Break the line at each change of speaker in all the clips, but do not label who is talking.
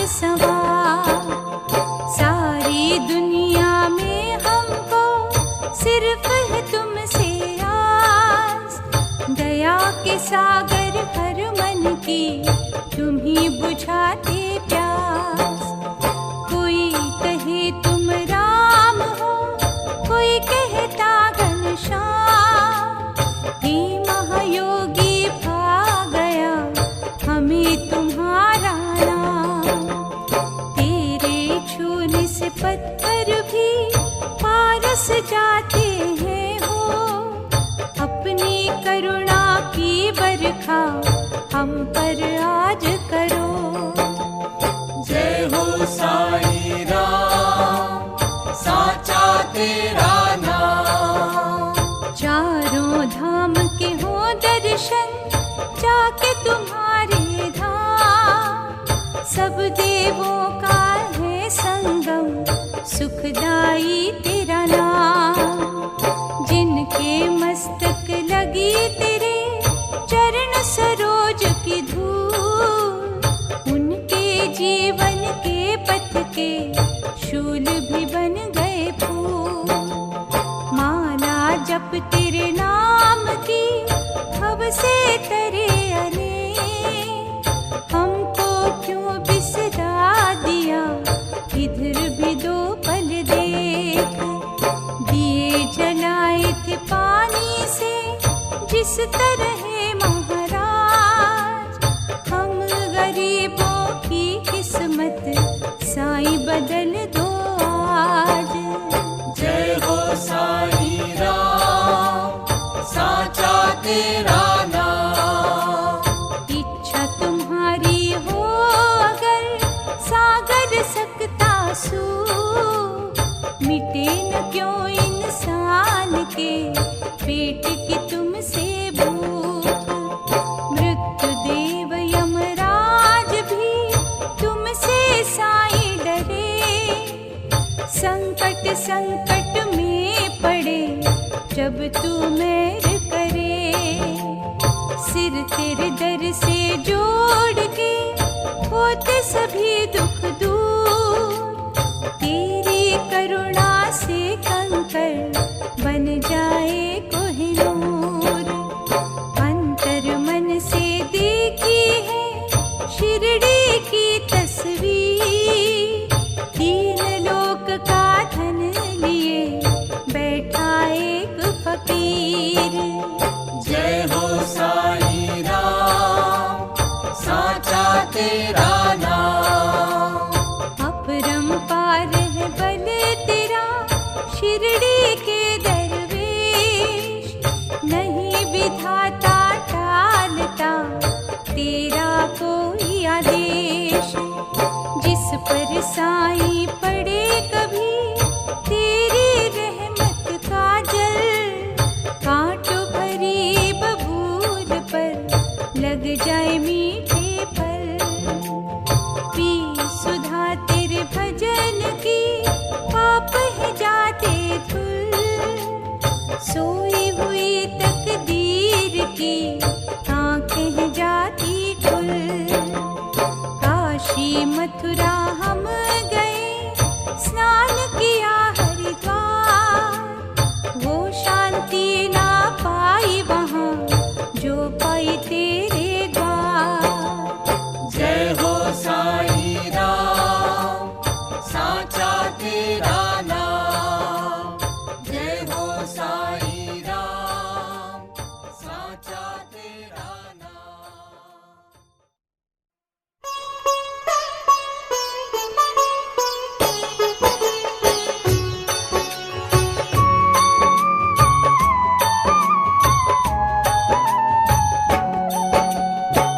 सवार। सारी दुनिया में हमको सिर्फ है तुमसे आस। दया के सागर हर मन की तुम ही बुझाते प्यास। कोई कहे तुम राम हो, कोई कहता घनश्याम। हे महायोगी भा गया हमें तुम्हारा नाम। तेरे छूने से पत्थर भी पारस जाते हैं हो। अपनी करुणा की बरखा हम पर आज करो।
जय हो साईं राम, साचा तेरा नाम।
चारों धाम के हो दर्शन, जाके तुम्हारे धाम। सब देवों का है संगम, सुखदाई तेरा नाम। जिनके मस्तक लगी तेरे चरण सरोज की धूल, उनके जीवन के पथ के शूल भी बन गए फूल। माला जप तेरे नाम की भव से तरे अनेक। हमको क्यों बिसरा दिया इधर भी दो पल देख। दिए जलाए थे पानी से जिस तरह महाराज। हम गरीबों की किस्मत साईं बदल दो आज।
जय हो साईं राम, साचा तेरा नाम।
इच्छा तुम्हारी हो अगर सागर सकता सू। मिटे न क्यों इंसान के पेट की तुमसे भूख। मृत्यु देव यमराज भी तुमसे साईं डरे। संकट संकट में पड़े जब तू मेहर करे। सिर तेरे दर से जोड़ के होते सभी दुख दूर। तेरी करुणा से कंकर बन जाए कोहिनूर। अंतर मन से देखी है शिरडी की तस्वीर। तीन लोक का धन लिए बैठा एक फकीर।
जय हो साईं राम, साचा तेरा नाम।
अपरंपार है बल तेरा शिरडी के दरवेश। नहीं विधाता टालता तेरा कोई आदेश। जिस पर साईं पड़े कभी तेरी रहमत का जल। कांटों भरी बबूल पर लग जाए मीठे फल। पी सुधा तेरे भजन की पाप है जाते धुल। सोई हुई तकदीर की आंखें हैं जाती खुल। काशी मथुरा हम गए, स्नान किया हरिद्वार। वो शांति ना पाई वहाँ जो पाई तेरे द्वार।
जय हो साईं राम, साचा तेरा नाम। जय हो साईं राम, साचा तेरा नाम।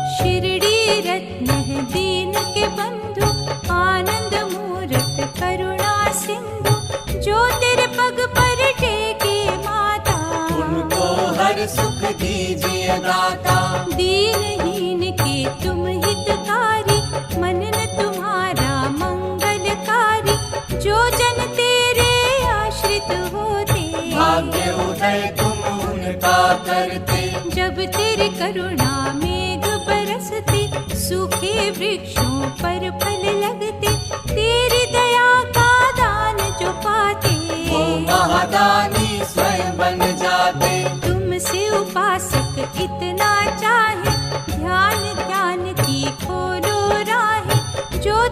शिरडी रत्न है दीन के बंधु, आनंद मूरत करुणा सिंधु। जो तेरे पग पर टेके माता,
उनको हर सुख दीजिए दाता।
दीनहीन के तुम हितकारी, मन न तुम्हारा मंगलकारी। जो जन तेरे आश्रित होते,
भाग्य उदय तुम उनका करते।
जब तेरी करुणा मेघ बरसती, सूखे वृक्षों पर फल लगते।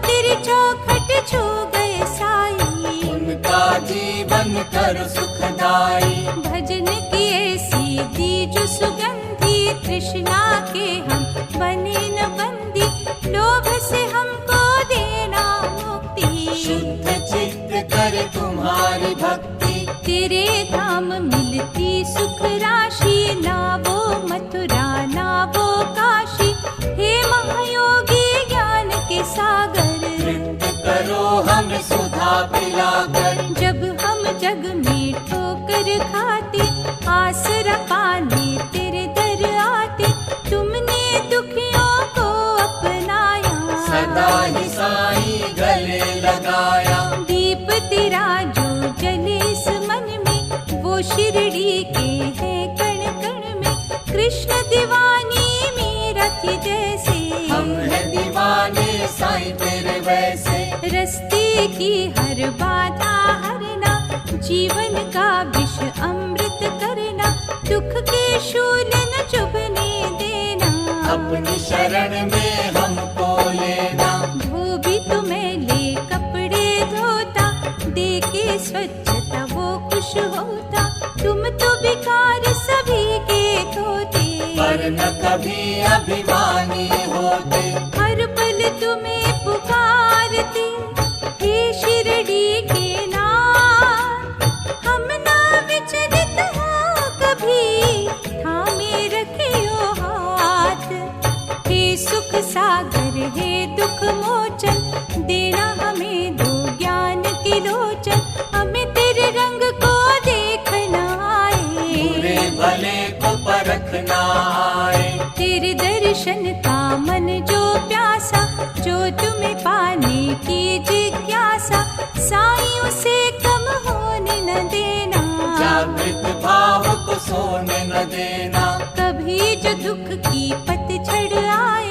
तेरी चौखट छू गए साई।
उनका जीवन कर सुखदाई।
भजन की ऐसी दी जो सुगंधी, तृष्णा के हम बने न बंदी, लोभ से हमको देना मुक्ति।
शुद्ध चित्त कर तुम्हारी भक्ति,
तेरे धाम मिलती सुख राशि, ना वो मथुरा ना वो काशी। हे महायोगी ज्ञान के सागर,
तृप्त करो हम सुधा पिलाकर।
जब हम जग में ठोकर खाते, आसरा पाने तेरे दर आते, तुमने दुखियों को अपनाया।
सदा ही साई गले लगाया।
दीप तेरा जो जले इस मन में, वो शिरडी के है कण कण में। कृष्ण दीवानी मेरा थी जैसे,
हम है दीवाने साई तेरे वैसे।
रस्ते की हर बाधा हरना, जीवन का विष अमृत करना, दुख के शूल न चुभने देना।
अपनी शरण में हमको लेना।
धोबी तो मैले कपड़े धोता, दे के स्वच्छता वो खुश होता। तुम तो बेकार सभी के धोते,
पर न कभी अभिमानी होते।
हर पल तुम्हें पुकारते, हे शिरडी के नाथ। हम ना विचलित हो कभी, थामे रखियो हाथ। हे सुख सागर हे दुख मोचन, देना हमें दो ज्ञान की लोचन। हमें तेरे रंग को देखना आए,
बुरे भले को परखना आए।
तेरे दर्शन का मन जो प्यासा, जो तुम्हें पाने की जिज्ञासा, साईं उसे कम होने न देना।
जागृत भाव को सोने न देना।
कभी जो दुख की पतझड़ आए,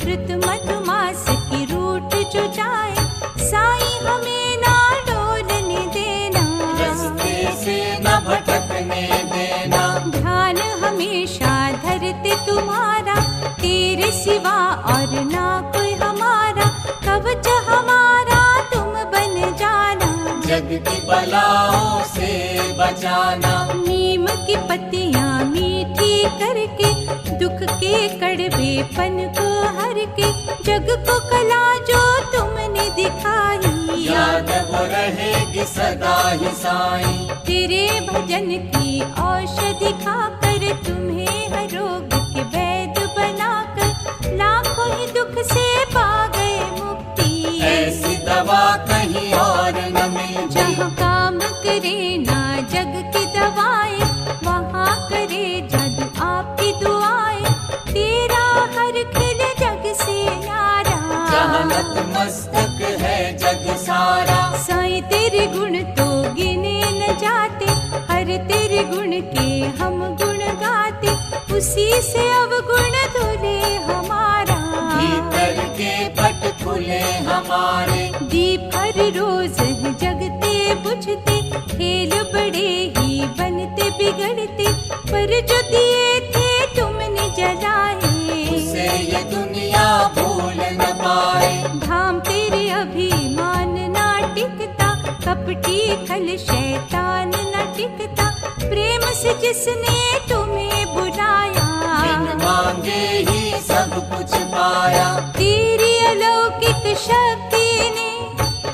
ऋतु मधुमास की रूठ जो जाए, साईं हमें ना डोलने देना।
रस्ते से न भटकने देना।
ध्यान हमेशा धरते तुम्हारा, तेरे सिवा और ना कोई हमारा। कवच हमारा तुम बन जाना,
जग की बलाओं से बचाना।
नीम की पत्तियां मीठी करके, दुख के कड़वेपन को हर के, जग को कला जो तुमने दिखाई।
याद वो रहेगी सदा ही साईं।
तेरे भजन की औषधि खाकर, तुम्हें हर रोग के वैद्य बनाकर, लाखों ही दुख से पा गए मुक्ति।
ऐसी दवा कहीं और न मिलती।
जहाँ काम करे ना जग की दवाएं, वहाँ करे जादू आपकी दुआएं। तेरा हर खिल जग से न्यारा,
जहाँ नतमस्तक है जग सारा।
साईं तेरे गुण तो गिने न जाते, हर तेरे गुण के हम गुण गाते। उसी से अवगुण धुले हमारा,
भीतर के पट खुले हमारे।
दीप हर रोज जगते बुझते, खेल बड़े ही बनते बिगड़ते, पर जो दिए थे तुमने जलाए,
उसे ये दुनिया भूल न पाए।
धाम तेरे अभिमान ना टिकता, कपटी खल शैतान न टिकता। प्रेम से जिसने तुम्हें बुलाया,
बिन मांगे ही सब कुछ पाया।
तेरी अलौकिक शक्ति ने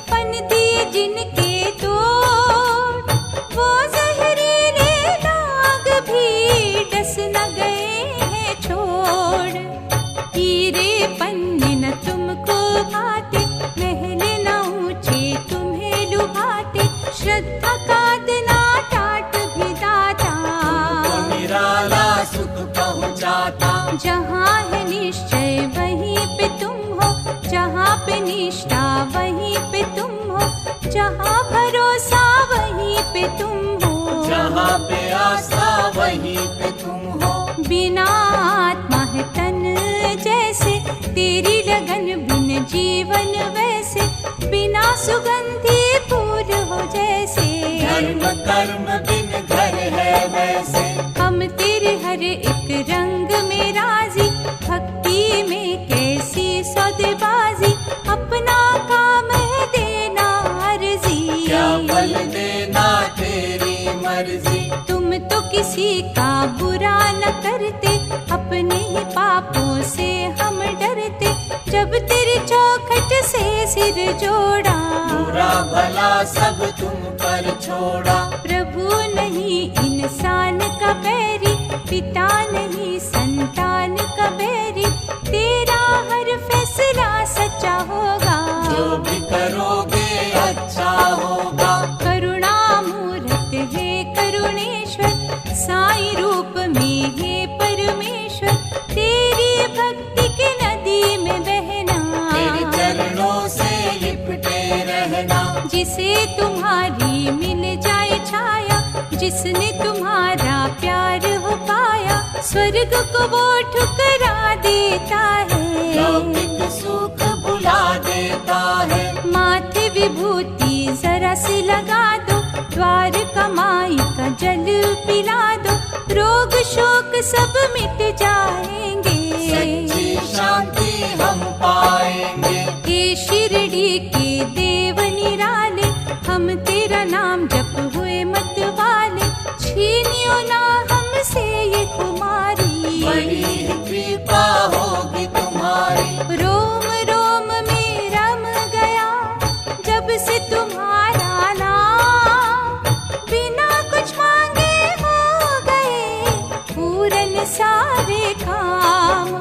फन दिए जिनके तोड़, वो जहरीले नाग भी डस न गए हैं छोड़। हीरे पन्ने न तुमको भाते, महल न ऊंचे तुम्हें लुभाते। श्रद्धा का दिना टाट भी दाता,
तो निराला सुख पहुँचाता।
जहाँ है निश्चय वहीं पे तुम हो, जहाँ पे निष्ठा वहीं पे तुम हो, जहाँ भरोसा वहीं पे तुम हो,
जहाँ पे आस्था वहीं पे तुम हो।
बिना आत्मा है तन जैसे, तेरी लगन बिन जीवन वैसे, बिना सुगंधी फूल हो जैसे।
धर्म कर्म बिन घर है वैसे,
हम तेरे हर एक रंग में राजी, भक्ति में कैसी सौदेबाजी। अपना किसी का बुरा न करते, अपने ही पापों से हम डरते। जब तेरी चौखट से सिर जोड़ा,
बुरा भला सब तुम पर छोड़ा।
प्रभु नहीं इंसान का बैरी, पिता नहीं संतान का बैरी। तेरा हर फैसला सच्चा होगा,
जो भी करोगे अच्छा होगा।
करुणामूर्त है करुणेश्वर, साईं रूप में है परमेश्वर। तेरी भक्ति की नदी में बहना,
तेरे चरणों से लिपटे रहना।
जिसे तुम्हारी मिल जाए छाया, जिसने तुम्हारा प्यार हो पाया, स्वर्ग को वो ठुकरा देता है,
लौकिक सुख भुला देता है।
माथे विभूति जरा सी लगा दो, द्वार कमाई का जल पिला दो। रोग शोक सब मिट जाएंगे,
सच्ची शांति हम पाएंगे।
हे शिरडी के देव निराले, हम तेरा नाम जप हुए मत वाले। छीनियो ना हमसे ये खुमारी,
बड़ी कृपा होगी तुम्हारी।
रोम रोम में रम गया जब से तुम्हारा नाम, बिना कुछ मांगे हो गए पूरन सारे काम।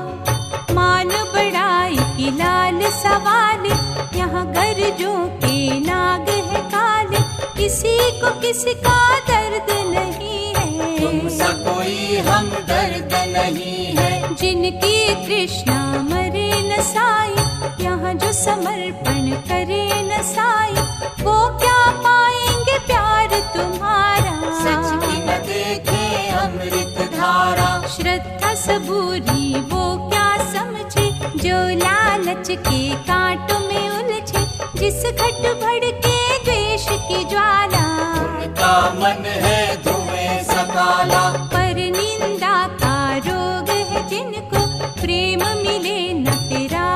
मान बढ़ाई की लाल सवाले, यहाँ गरजों के नाग है काले। किसी को किसी का दर्द नहीं है,
तुमसा कोई हम दर्द नहीं है।
जिनकी तृष्णा मरे न साई, यहाँ जो समर्पण करे न साई, वो क्या पाएंगे प्यार तुम्हारा।
सच की न देखे अमृत धारा,
श्रद्धा सबूरी वो क्या समझे, जो लालच के कांटों में उलझे। जिस घट भड़के द्वेष की ज्वाला,
उनका मन है धुएं सा काला।
पर निंदा का रोग है जिनको, प्रेम मिले न तेरा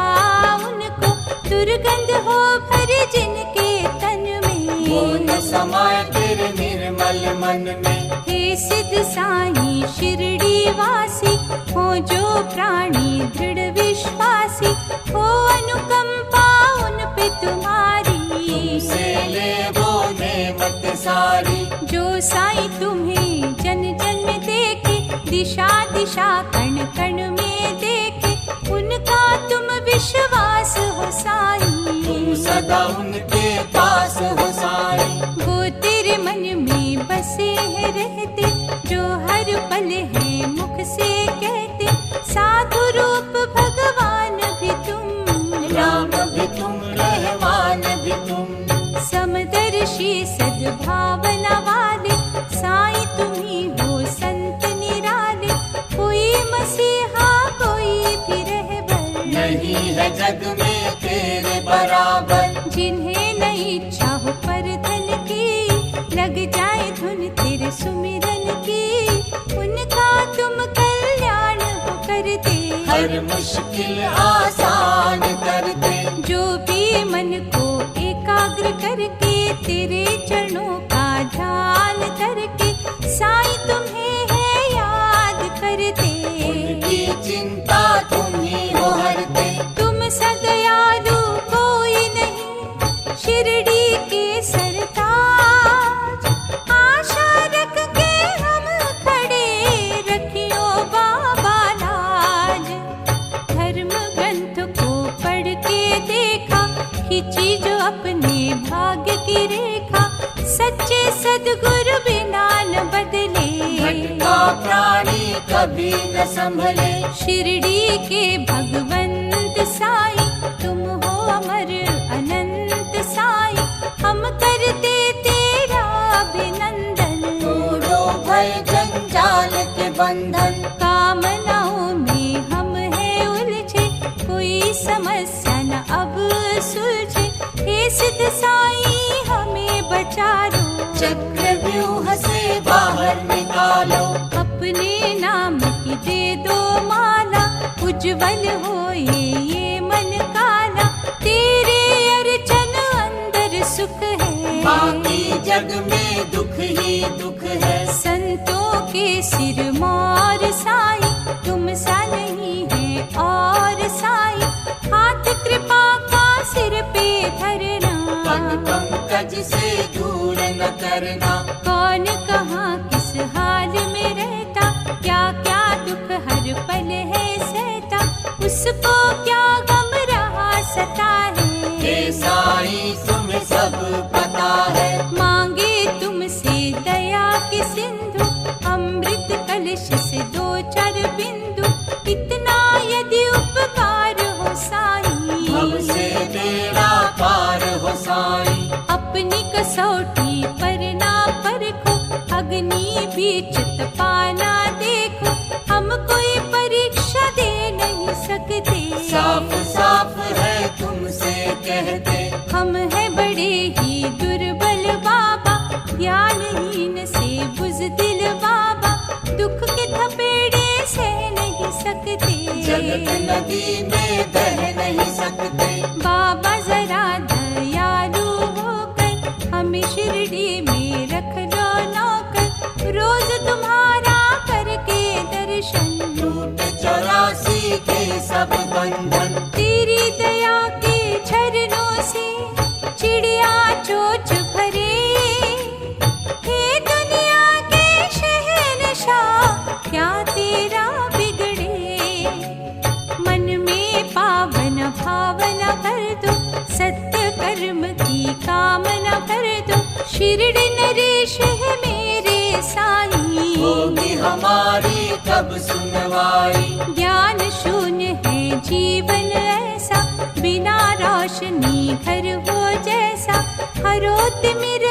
उनको। दुर्गंध हो भर जिनके तन
वो
में,
न समाए तेरे निर्मल मन में।
हे सिद्ध साईं शिरडी वासी, हो जो प्राणी दृढ़ विश्वासी। हो अनुकंपा उन पे तुम्हारी,
तुमसे ले वो नेमत सारी।
जो साईं तुम्हें जन जन में देखे, दिशा दिशा कण कण में देखे। उनका तुम विश्वास हो साईं,
तुम सदा उनके पास हो साईं।
वो तेरे मन में बसे हैं रहते, जो हर पल है मुख से कहते। साधु रूप भगवान भी तुम,
राम भी तुम रहमान भी तुम।
समदर्शी सद्भावना वाले, साईं तुम्ही हो संत निराले। कोई मसीहा कोई भी रहबर,
नहीं है जग में तेरे बराबर।
जिन्हें न इच्छा हो पर धन की, लग जाए धुन तेरे सुमिरन की। उनका तुम कल्याण हो करते,
हर मुश्किल आसान करते।
जो भी मन को एकाग्र करके, तेरे चरणों का ध्यान करके, साईं तुम्हें है याद करते।
उनकी चिंता तुम ही हो हरते।
तुम सदयालु कोई नहीं, शिरडी के सरताज। आशा रख के हम खड़े, रखियो बाबा लाज। धर्म ग्रंथ को पढ़ के देखा, खींची जो अपने भाग्य की रेखा। सच्चे सद्गुरु बिना न बदले,
भटका प्राणी कभी न संभले।
शिरडी के भगवंत साईं, तुम हो अमर अनंत साईं। हम करते तेरा अभिनंदन,
तोड़ो भय जंजाल के बंधन।
कामनाओं में हम है उलझे, कोई समस्या न अब सुलझे। हे सिद्ध साईं हमें बचा लो,
चक्रव्यूह से बाहर निकालो।
अपने नाम की दे दो माला, उज्जवल हो ये मन काला। तेरे अर्चन अंदर सुख है,
बाकी जग में दुख ही दुख है।
संतों के
से दूर न करना।
कौन कहाँ किस हाल में रहता, क्या क्या दुख हर पल है सहता, उसको क्या गम रहा सता है।
हे साईं तुम्हें सब पता है।
मांगे तुमसे दया की सिंधु, अमृत कलश से 2-4 बिंदु, इतना यदि उपकार हो साईं,
हमसे बेड़ा पार हो साईं।
अपनी कसौटी पर ना परखो, अग्नि बीच तपाना देखो, हम कोई परीक्षा दे नहीं सकते।
साफ साफ है तुमसे कहते,
हम है बड़े ही दुर्बल बाबा, ज्ञानहीन से बुज़दिल बाबा, दुख के थपेड़े सह नहीं सकते।
जगत नदी में बह नहीं सकते।
बाबा जरा दयालु होकर हमें शिरडी में रख लो नौकर, रोज तुम्हारा करके दर्शन,
टूट 84 के सब बंधन।
तेरी दया के झरनों से चिड़िया चोच भरे, हे दुनिया के शहंशाह क्या तेरा बिगड़े। मन में पावन भावना भर दो, सत्य कर्म की कामना भर दो, शिरडी नरेश है मेरे साईं,
होगी हमारी कब सुनवाई।
ज्ञान शून्य है जीवन ऐसा, बिना रोशनी घर हो जैसा, हरो तिमिर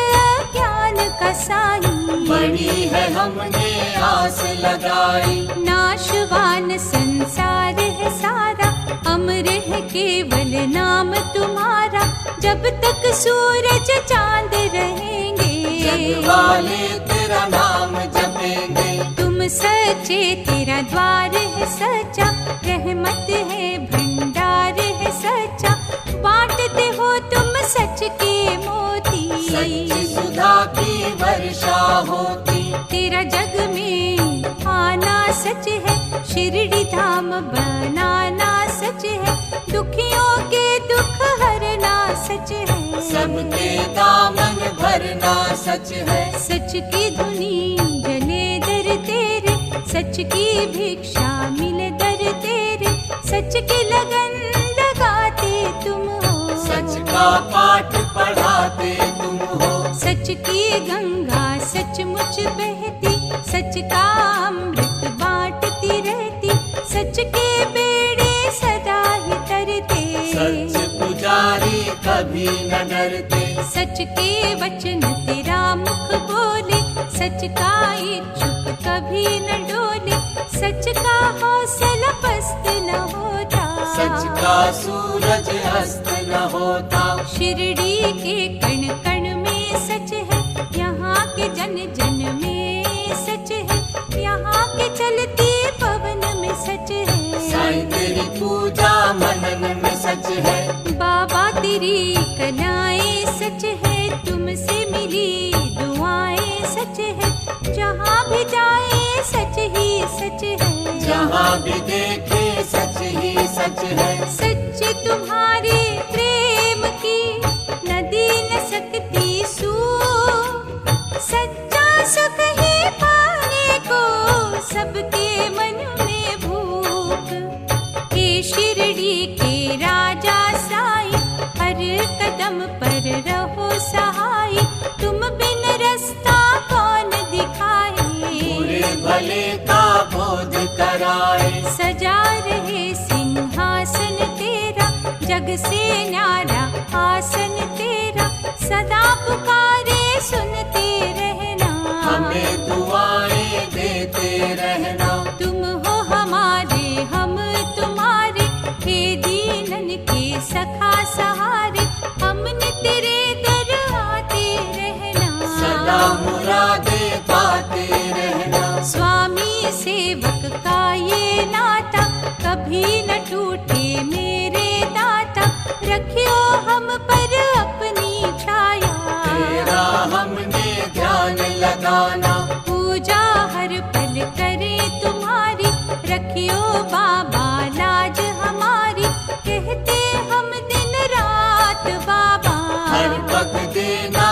ज्ञान का साईं।
बड़ी है हमने आस लगाई,
नाशवान संसार है सारा, अमर है केवल नाम तुम्हारा, जब तक सूरज चांद रहेंगे,
जग वाले तेरा नाम जपेंगे।
तुम सच्चे तेरा द्वार है सच्चा, रहमत है भंडार है सच्चा, बांटते हो तुम सच के मोती,
सच्ची सुधा की वर्षा होती।
तेरा जग में आना सच है, शिरडी धाम बनाना सच है, दुखियों के दुख हरना सच है,
सबके दामन भरना सच है।
सच की धुनी जले दर तेरे, सच की भिक्षा मिले दर तेरे, सच की लगन लगाते तुम हो,
सच का पाठ पढ़ाते तुम हो।
सच की गंगा सचमुच बहती, सच का अमृत बांटती रहती, सच के बेड़े सदा ही तरते,
सच पुजारी कभी न डरते।
सच के वचन तेरा मुख बोले, सच का इच्छुक कभी न डोले, सच का हौसला पस्त न होता,
सच का सूरज अस्त न होता।
शिरडी के कण कण में सच है, यहाँ के जन जन में सच है, यहाँ के चलती पवन में सच है।
साईं तेरी पूजा मनन में सच है,
बाबा तेरी कलाएं सच है, तुमसे मिली दुआएं सच है, जहाँ भी जाए सच ही सच है,
जहाँ भी देखे सच ही सच है।
सच तुम्हारे प्रेम की नदी न सकती सूख, सच्चा सुख ही पाने को सबके मन में भूख, हे शिरडी के राजा साईं, हर कदम पर रहो सहाय, तुम बिन रास्ता कौन दिखाए,
बुरे भले का बोध कराए।
सजा रहे सिंहासन तेरा, जग से न्यारा आसन तेरा, सदा पुकारे सुनते रहना,
हमें दुआएं देते रहना।
तुम हो हमारे हम तुम्हारे, हे दीनन के सखा सहारे, हमने तेरे दर आते रहना,
सदा मुरादे पाते रहना।
स्वामी सेवक का ये नाता, कभी न टूटे मेरे दाता, रखियो हम पर अपनी छाया,
तेरा हमने ध्यान लगाना।
पूजा हर पल करे तुम्हारी, रखियो बाबा लाज हमारी, कहते हम दिन रात बाबा,
हर पग देना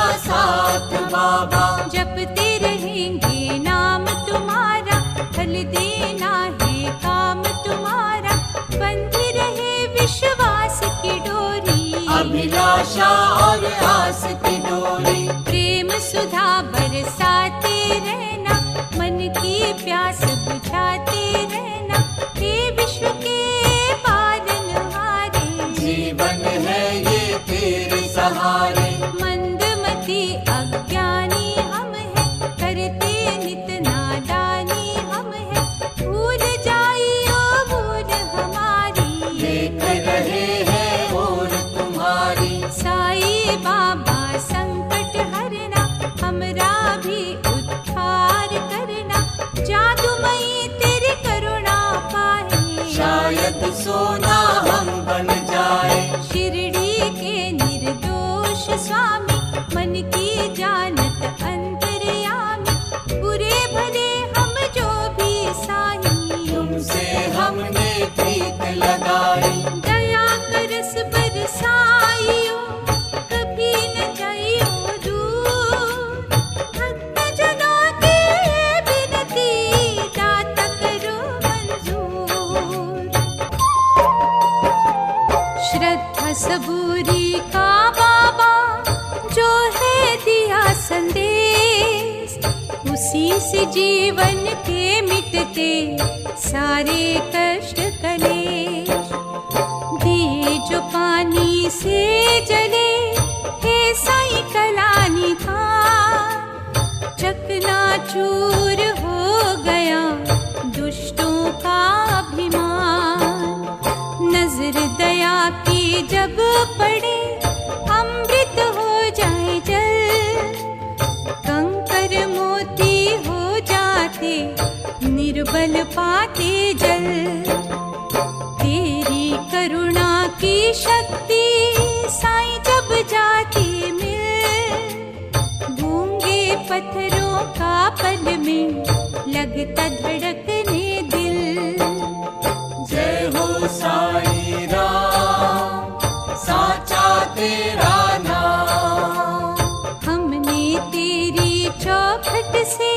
आशा और आस की डोरी।
प्रेम सुधा बरसाते रहना, मन की प्यास बुझाते रहना, हे विश्व के पालनहारे।
जीवन है ये तेरे सहारे।
मंदमती अज्ञानी हम हैं, करते नित नादानी हम हैं, भूल जाइयो भूल हमारी।
देख रहे हैं और तुम्हारी।
साईं बाबा संकट हरना, हमरा भी उद्धार करना, जादूमयी तेरी करुणा पाए।
शायद सोना हम बन जाए।
शिरडी के निर्दोष स्वामी, मन की जानत अंतर्यामी, बुरे भले हम जो भी साईं,
तुमसे हमने प्रीत लगाई।
दया करस बरसाइयो, कभी न जाइयो दूर, भक्त जनों की ये विनती, दाता करो मंजूर। श्रद्धा सबूरी का बाबा जो है दिया संदेश, उसी से जीवन के मिटते सारे कष्ट कलेश। दिए जो पानी से जले, हे साईं कलानी था, चकनाचूर हो गया दुष्टों का अभिमान। नजर दया की जब पड़े, अमृत हो जाए जल, कंकर मोती हो जाते, निर्बल पाते जल। तेरी करुणा की शक्ति साईं जब जाती मिल, गूंगे पत्थरों का पल में लगता धड़कने दिल।
जय हो साईं राम, साचा तेरा नाम।
हमने तेरी चौखट से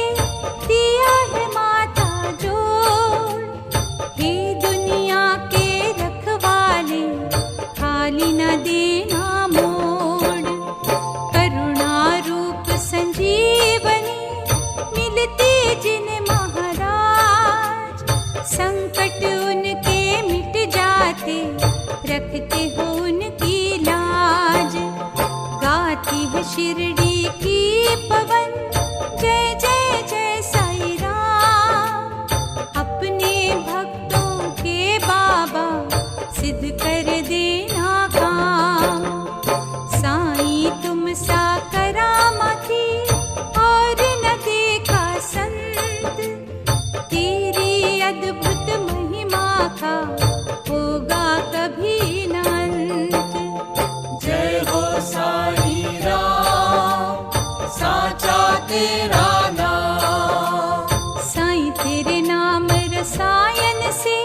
दिया है माता जोड़, हे दुनिया के रखवाले, खाली न देना मोड़। करुणा रूप संजीवनी मिलती जिन महाराज, संकट उनके मिट जाते, रखते हो उनकी लाज। गाती है शिरडी की पवन, जय जय जय साईं राम। अपने भक्तों के बाबा सिद्ध कर देना काम। साईं तुम सा करामाती और न देखा संत, तेरी अद्भुत महिमा का होगा कभी न अंत।
जय हो साईं राम, साचा तेरा नाम।
साईं तेरे नाम रसायन से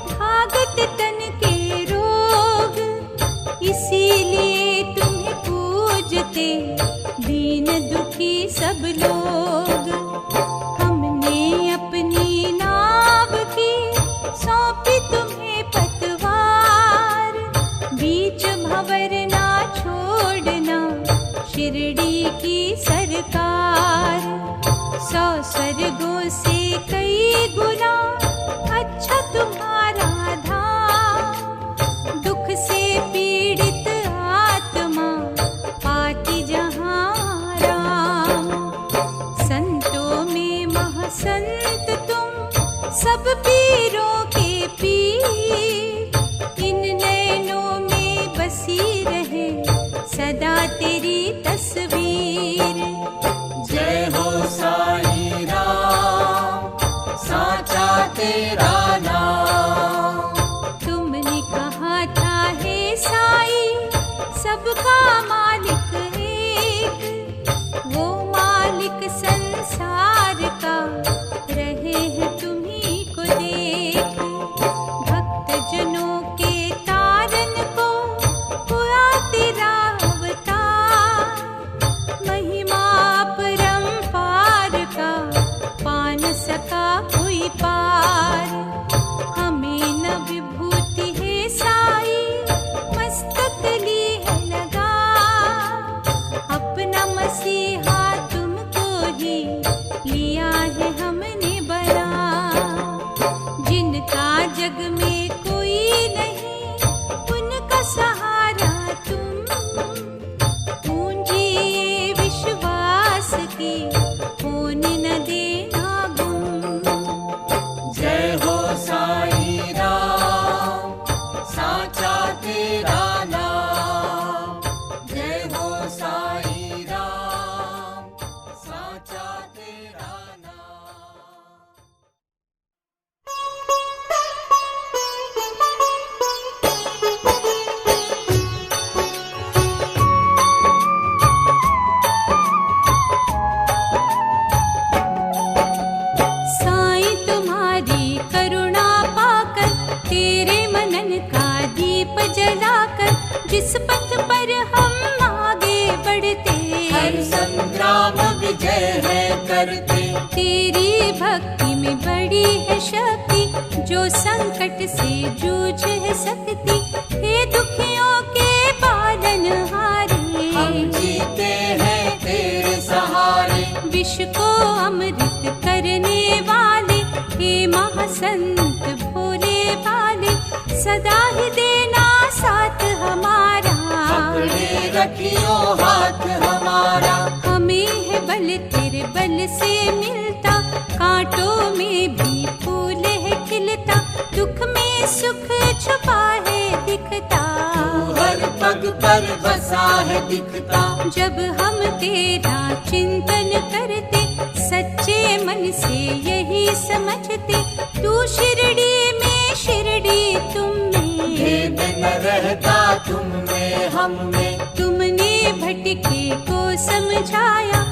भागत तन के रोग, इसीलिए तुम्हें पूजते दीन दुखी सब लोग। हमने अपनी नाव की सौंपी तुम्हें पतवार, बीच भंवर ना छोड़ना शिरडी की सरकार। 100 स्वर्गों से कई गुना अच्छा तुम्हारा धाम, दुख से पीड़ित आत्मा पाती जहाँ राम। संतों में महासंत तुम, सब पीरों के पीर, इन नैनों में बसी रहे सदा तेरी तस्वीर।
जय हो साईं राम, साचा तेरा नाम।
तुमने कहा था हे साईं, सबका मालिक एक, वो मालिक संसार का रहे है तुम्ही को देख। भक्त जनों के तारन को हुआ तेरा अवतार,
जय है करते।
तेरी भक्ति में बड़ी है शक्ति, जो संकट से जूझ है सकती। हे दुखियों के पालनहारे,
हम जीते हैं तेरे सहारे।
विष को अमृत करने वाले, हे महासंत भोले भाले, सदा ही देना साथ हमारा।
पकड़े रखियो हाथ हमारा।
हमें है बल तेरे बल से मिलता, कांटों में भी फूल है खिलता। दुख में सुख छुपा है दिखता,
तू हर पग पर बसा है दिखता।
जब हम तेरा चिंतन करते, सच्चे मन से यही समझते। तू शिरडी में शिरडी तुम में,
भेद न रहता तुम में हम में।
तुमने भटके को समझाया,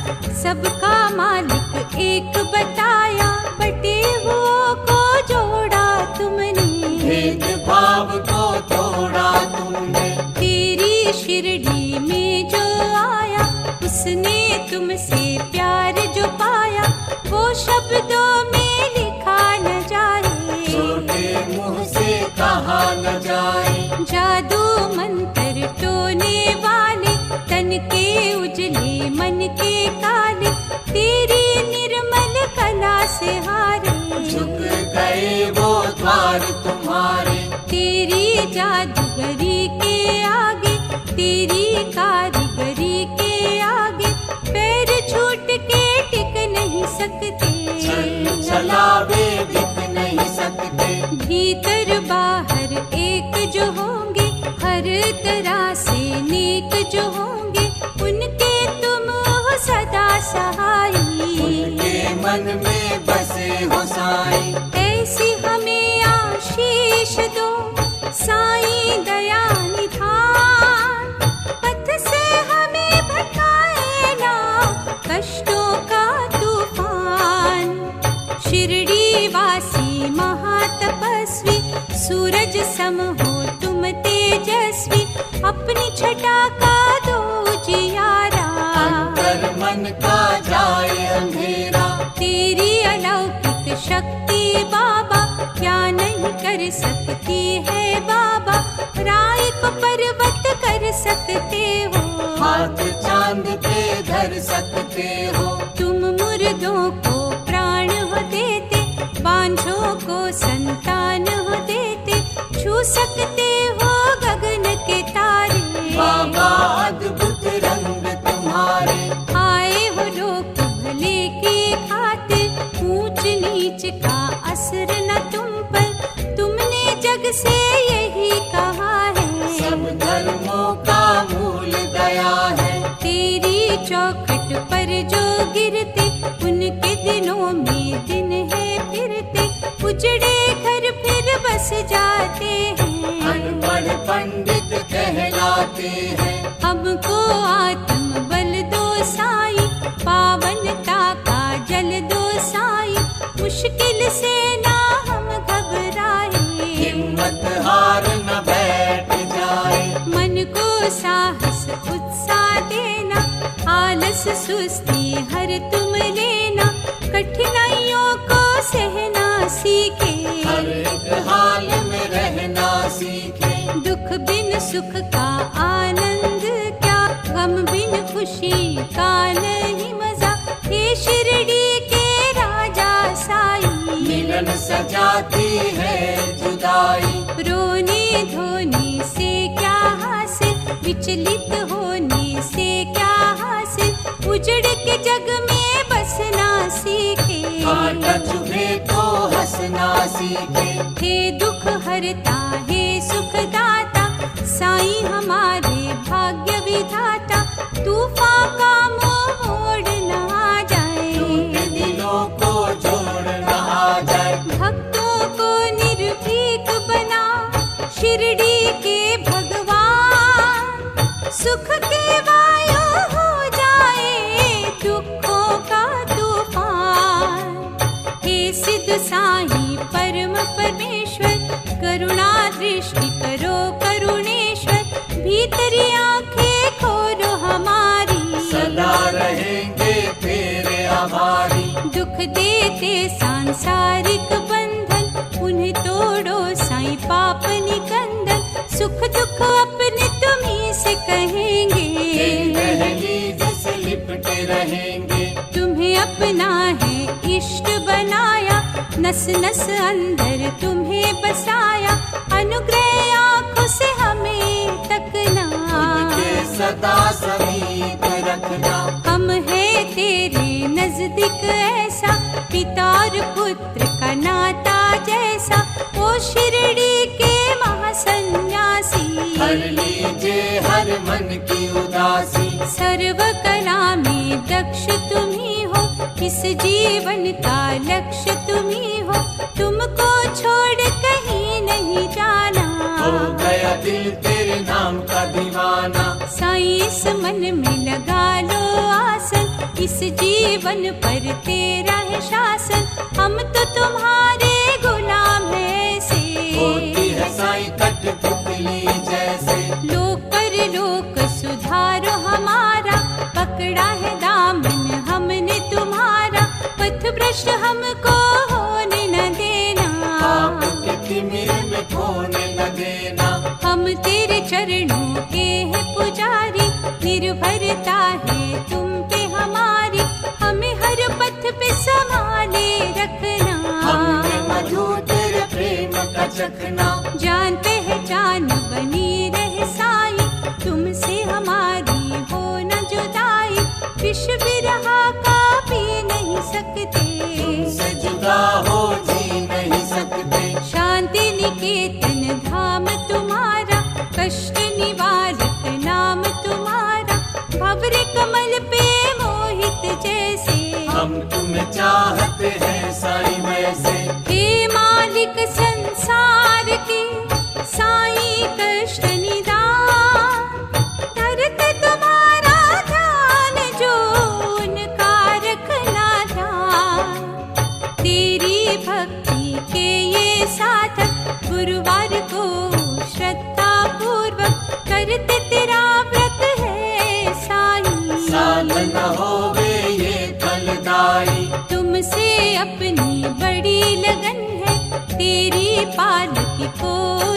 सबका मालिक एक बताया। बटे हुओं को जोड़ा तुमने,
भेद भाव को तोड़ा तुमने।
तेरी शिरडी में जो आया, उसने तुमसे प्यार जो पाया, वो शब्दों में लिखा न जाए,
छोटे मुंह से कहा न जाए।
जादू मंत्र टोने वाले, तन के उजले मन के काले, तेरी निर्मल कला से हारे।
झुक गए वो द्वार तुम्हारे।
तेरी जादूगरी के आगे, तेरी कारीगरी के आगे, पैर छूट के टिक नहीं सकते।
चल चलावे दिख नहीं सकते।
भीतर बाहर एक जो होंगे, हर तरह से नेक जो होंगे, उनके तुम हो सदा सहाई।
उनके मन में बसे हो साईं।
ऐसी हमें आशीष दो साईं दया निधान, पथ से हमें भटकाए ना कष्टों का तूफान। शिरडी वासी महातपस्वी, सूरज सम हो तुम तेजस्वी, अपनी छटा का दो जियारा।
अंतर मन का जाए अंधेरा।
तेरी अलौकिक शक्ति बाबा, क्या नहीं कर सकती है बाबा। राय को पर्वत कर सकते हो,
हाथ चांद पे धर सकते हो।
तुम मुर्दों को प्राण हो देते, बांझों को संतान हो देते। छू सकते हो गगन के तारे,
बाबा अद्भुत रंग तुम्हारे।
आए हो लोक भले की खातिर, ऊंच नीच का असर न तुम पर। तुमने जग से यही कहा है,
सब धर्मों का मूल दया है।
तेरी चौखट पर जो गिरते, उनके दिनों में दिन है फिरते। उजड़े घर फिर बस जाते हैं,
अनपढ़ पंडित कहलाते हैं।
हमको आत्म बल दो साई, पावनता का जल दो साई। मुश्किल से ना हम घबराए,
हिम्मत हार न बैठ जाए।
मन को साहस उत्साह देना, आलस सुस्ती हर तुम लेना। कठिनाइयों को सहना सीखे,
हर एक हाल में रहना सीखे।
दुख बिन सुख का आनंद क्या, गम बिन खुशी का नहीं मजा। हे शिरडी के राजा साई,
मिलन सजाती है जुदाई।
रोने धोने से क्या हासिल, विचलित होने से क्या हासिल। उजड़ के जग में बसना सीखे,
कांटा चुभे तो हंसना सीखे।
हे दुख हरता हे सुख दाता, साईं हमारे भाग्य विधाता। तूफान का मोड़ न आ जाए,
टूटे दिलों को जोड़ न आ जाए।
भक्तों को निर्भीक बना, शिरडी के भगवान। सुख के वायु हो जाए, दुखों का तूफान। हे सिद्ध साईं परम परमेश्वर, करुणा दृष्टि करो करुणेश्वर। भीतर देते सांसारिक बंधन, उन्हें तोड़ो साईं पाप निकंदन। सुख दुख अपने तुम्हीं से कहेंगे,
दहलीज से लिपटे रहेंगे।
तुम्हें अपना है इष्ट बनाया, नस नस अंदर तुम्हें बसाया। अनुग्रह आँखों से हमें तकना,
उनके सदा समीप रखना। हम
है तेरे नजदीक ऐसा, पिता और पुत्र का नाता जैसा। ओ शिरडी के महासन्यासी,
हर लीजिए हर मन की उदासी।
सर्व कला में दक्ष तुम्ही हो, इस जीवन का लक्ष्य तुम्ही हो। तुमको छोड़ कहीं नहीं जाना,
हो गया दिल तेरे नाम का दीवाना।
साईं इस मन में लगा लो आसन, इस जीवन पर तेरा है शासन। हम तो तुम्हारे गुलाम हैं से,
होती है साईं कठपुतली जैसे।
लोक पर लोक सुधारो हमारा, पकड़ा है दामन हमने तुम्हारा। पथ भ्रष्ट हमको होने न देना,
पाप के तिमिर में खोने न देना।
हम तेरे चरणों के हैं पुजारी, निर्भरता है तुम पे हमारी। हमें हर पथ पे संभाले रखना,
हमने मधु तेरे प्रेम का चखना।
जान पहचान बनी रहे साईं, तुमसे हमारी हो न जुदाई। विष विरहा का पी नहीं सकते,
तुमसे जुदा हो जी नहीं सकते।
शांति निकेतन धाम तुम्हारा, कष्ट निवारक नाम तुम्हारा। भंवर कमल पे मोहित जैसे,
हम तुम्हें चाहते हैं साईं वैसे।
हे मालिक संसार के साईं कष्ट निदान, धरते तुम्हारा ध्यान जो उनका रखना ध्यान। तेरी भक्ति के ये साधक, गुरुवार को श्रद्धा पूर्वक करते तेरा व्रत है साईं।
साल न होवे ये फलदाई,
तुमसे अपनी बड़ी लगन है, तेरी पालकी को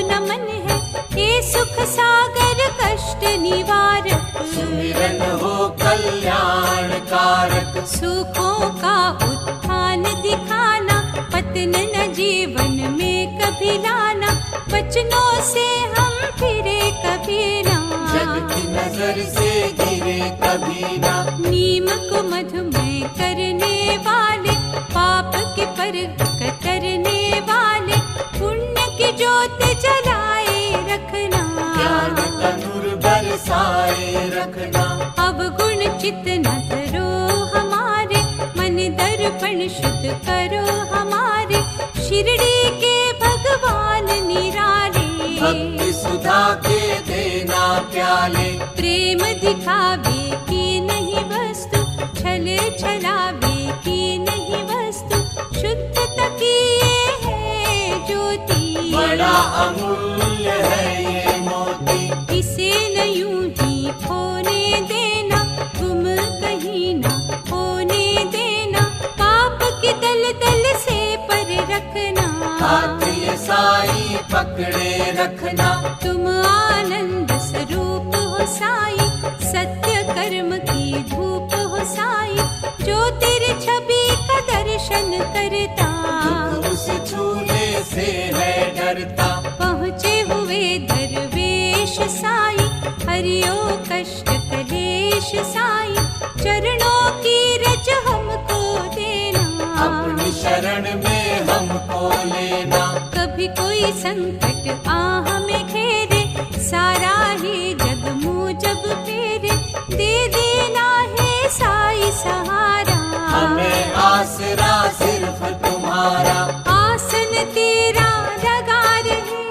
नमन है। हे सुख सागर कष्ट निवारक,
सुमिरन हो कल्याण कारक।
सुखों का उत्थान दिखाना, पतन न जीवन में कभी लाना। वचनों से हम फिरे कभी ना,
जग की नजर से गिरे कभी ना।
नीम को मधुमय करने वाले, पाप के पर कतरने वाले। पुण्य की ज्योत जलाए रखना,
ज्ञान का नूर बरसाए रखना।
अब गुण चित न धरो हमारे, मन दर्पण शुद्ध करो हमारे। शिरडी के भगवान निराले,
भक्ति सुधा के देना प्याले।
प्रेम दिखावे की नहीं वस्तु, छले छलावे की नहीं वस्तु। शुद्धता की ये है ज्योति,
बड़ा अमूल्य है ये मोती।
इसे न यूं ही खोने देना, गुम कहीं न होने देना। पाप के दल दल से पर रखना,
हाथ ये साईं पकड़े रखना।
तुम आनंद स्वरूप हो साईं, सत्य कर्म की धूप हो साईं। जो तेरे छवि का दर्शन करता,
दुख उसे छूने से है डरता।
पहुँचे हुए दरवेश साईं, हरियो कष्ट कलेश साईं। चरणों की रज हमको देना,
अपनी शरण में हमको लेना।
कभी कोई संकट आ हमें घेरे, सारा ही जग मुँह जब फेरे। दे देना है साईं सहारा,
हमें आसरा सिर्फ तुम्हारा।
आसन तेरा लगा रहे,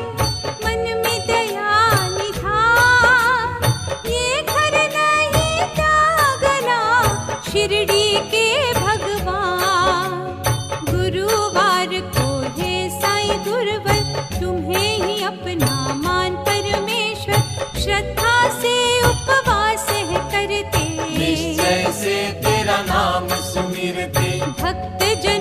मन में दया निधान। ये घर नहीं त्यागना, शिरडी के भगवान। गुरुवार को है साईं गुरुवर, तुम्हें ही अपना मान परमेश्वर। श्रद्धा से उपवास है करते,
निश्चय से तेरा नाम सुमिरते।
भक्त जन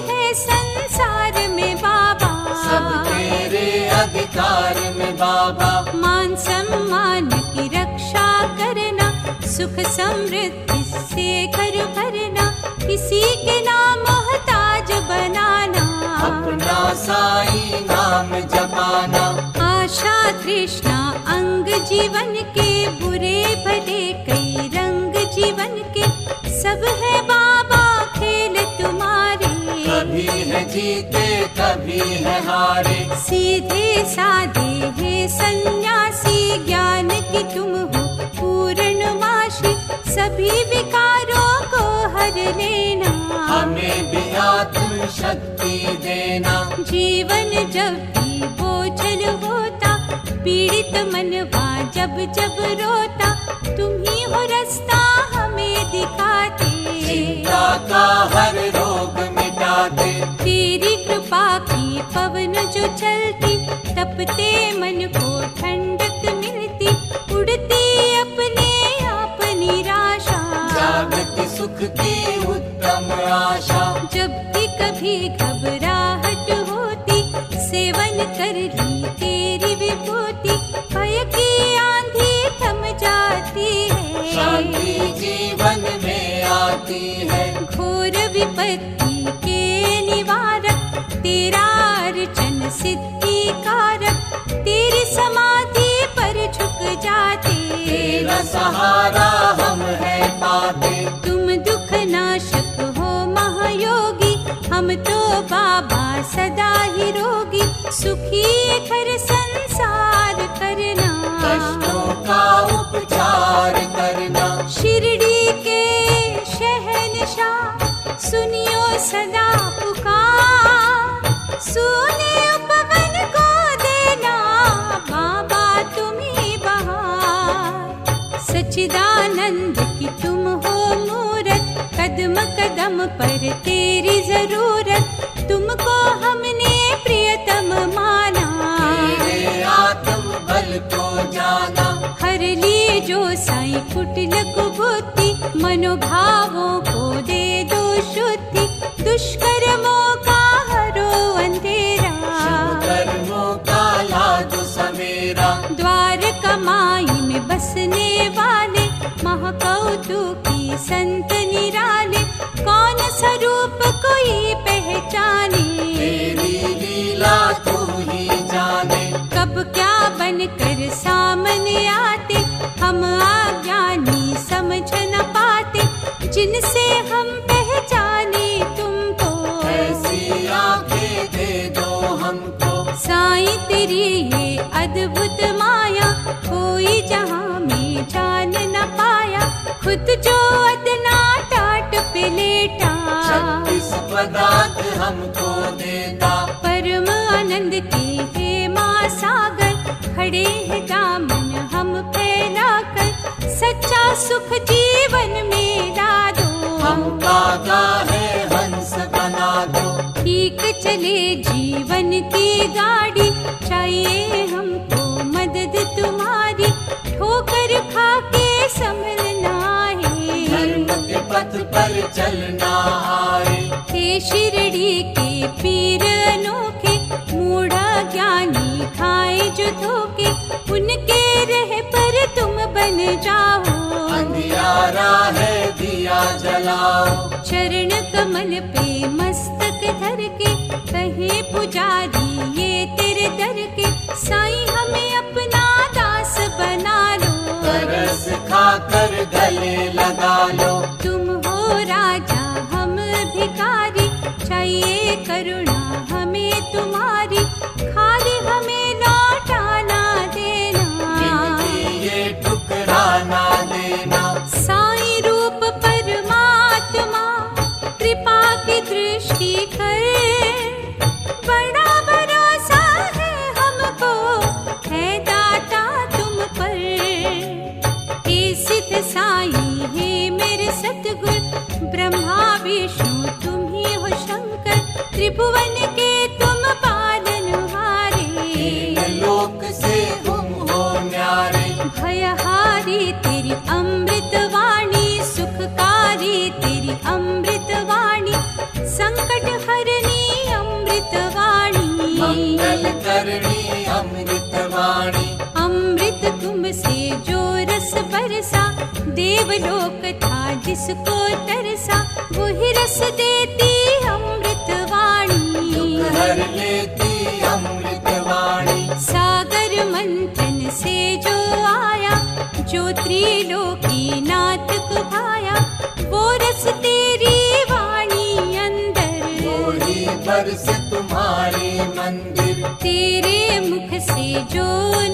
है संसार में बाबा,
सब तेरे अधिकार में बाबा।
मान सम्मान की रक्षा करना, सुख समृद्धि से घर भरना, किसी के नाम मोहताज बनाना,
अपना साईं नाम जपाना।
आशा तृष्णा अंग जीवन के, बुरे भले कई रंग जीवन के, सब है बाबा खेल तुम्हारे।
कभी है जीते कभी है हारे,
सीधे साधे है सन्यासी, ज्ञान की तुम हो पूर्णमासी, सभी विकारों को हर लेना,
हमें भी आत्म शक्ति देना।
जीवन जब भी बोझल होता, पीड़ित मनवा जब जब रोता, तुम ही हो रास्ता हमें दिखाते,
चिंता का हर रोग मिटाते।
तेरी कृपा की पवन जो चलती, तपते मन को ठंडक मिलती, उड़ती अपने आप निराशा,
जागती सुख की उत्तम आशा।
जब भी कभी घबराहट होती, सेवन कर ली तेरी विभूति, भय की आंधी थम जाती है,
शांति जीवन में आती है।
घोर विपत्ति के निवारक, तेरा अर्चन सिद्धि कारक, तेरी समाधि पर झुक जाते,
तेरा सहारा हम है पाते।
तुम दुख नाशक हो महायोगी, हम तो बाबा सदा ही रोगी, सुखी घर संसार करना,
कष्टों का उपचार करना।
शिरडी के शहंशाह सुनियो सदा पुकार, सुने उपवन को देना, बाबा तुम्ही बहार, सच्चिदानंद की तुम हो मूरत, कदम कदम पर तेरी जरूरत, तुमको हमने प्रियतम माना,
तेरे आत्म बल को जाना।
हर लिए जो साईं कुटिल कुबुद्धि, मनोभावों को दे दो शुद्धि, दुष्कर्मों का हरो अंधेरा,
शुभ कर्मों का ला दो सवेरा।
द्वार कमाई में बसने वाले, महाकौतुकी संत निराले, कौन स्वरूप कोई पहचाने,
तेरी लीला तू ही जाने।
कब क्या बनकर सामने आते, हम अज्ञानी समझ न पाते, जिनसे हम पहचाने तुमको,
ऐसी आंखें दे दो हमको।
साईं तेरी ये अद्भुत माया, कोई जहां में जान न पाया, खुद जो अदना टाट पे लेटा,
36 पदार्थ हमको देता।
परम आनंद के हे माँ सागर, खड़े हैं दामन हम फैलाकर, सच्चा सुख जीवन में ला दो,
हम कागा है हंस बना दो।
ठीक चले जीवन की गाड़ी, चाहिए हमको मदद तुम्हारी, ठोकर खा के संभलना है,
धर्म के पथ पर चलना आए।
हे शिरडी के पीर अनोखे, मूढ़ा ज्ञानी खाए जो धोखे, उनके रह पर तुम बन जाओ,
अंधियारा है दिया जलाओ।
चरण कमल पे मस्तक धर के, कहे पुजारी ये तेरे दर के, साईं हमें अपना दास बना लो,
तरस खाकर गले लगा लो।
तुम हो राजा हम भिखारी, चाहिए करुणा हमें तुम्हारी, खाली हमें लौटाना देना,
जिंदगी ये ठुकराना देना।
साईं रूप परमात्मा, कृपा की दृष्टि कर, बड़ा भरोसा है हमको,
हरणी अमृत वाणी।
अमृत तुमसे जो रस बरसा, देवलोक था जिसको तरसा, वही रस देती अमृत वाणी।
दुख हर लेती अमृत वाणी।
सागर मंथन से जो आया, जो त्रिलोकी नाथ को भाया, वो रस तेरी वाणी अंदर।
वही बरस तुम्हारे मंदिर।
तेरे मुख से जो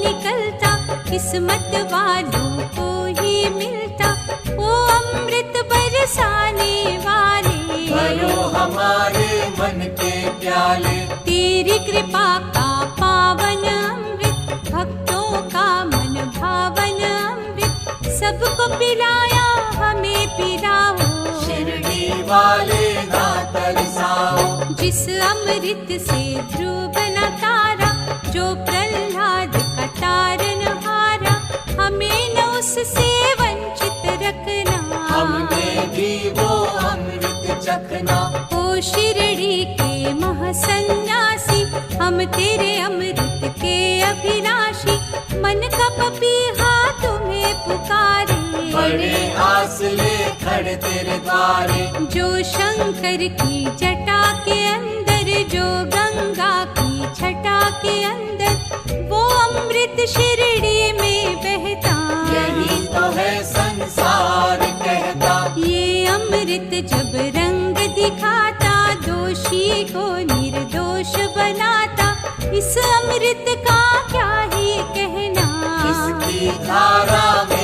निकलता, किस्मत वालों को ही मिलता। वो अमृत बरसाने वाले,
भरो हमारे मन के प्याले।
तेरी कृपा का पावन अमृत, भक्तों का मन भावन अमृत, सबको पिलाया हमें पिलाओ।
शिरडी वाले ना तरसाओ।
जिस अमृत से ध्रुव बना तारा, जो प्रहलाद का तारन हारा, हमें न उससे वंचित रखना।
हमने भी वो अमृत चखना।
ओ शिरडी के महासन्यासी, हम तेरे अमृत के अभिलाषी, मन का पपीहा तुम्हें पुकारे।
बड़े आस ले खड़े तेरे द्वारे।
जो शंकर की जटा के अंदर, जो गंगा की छटा के अंदर, वो अमृत शिरडी में बहता।
यही तो है संसार कहता।
ये अमृत जब रंग दिखाता, दोषी को निर्दोष बनाता। इस अमृत का क्या ही कहना।
इसकी धारा में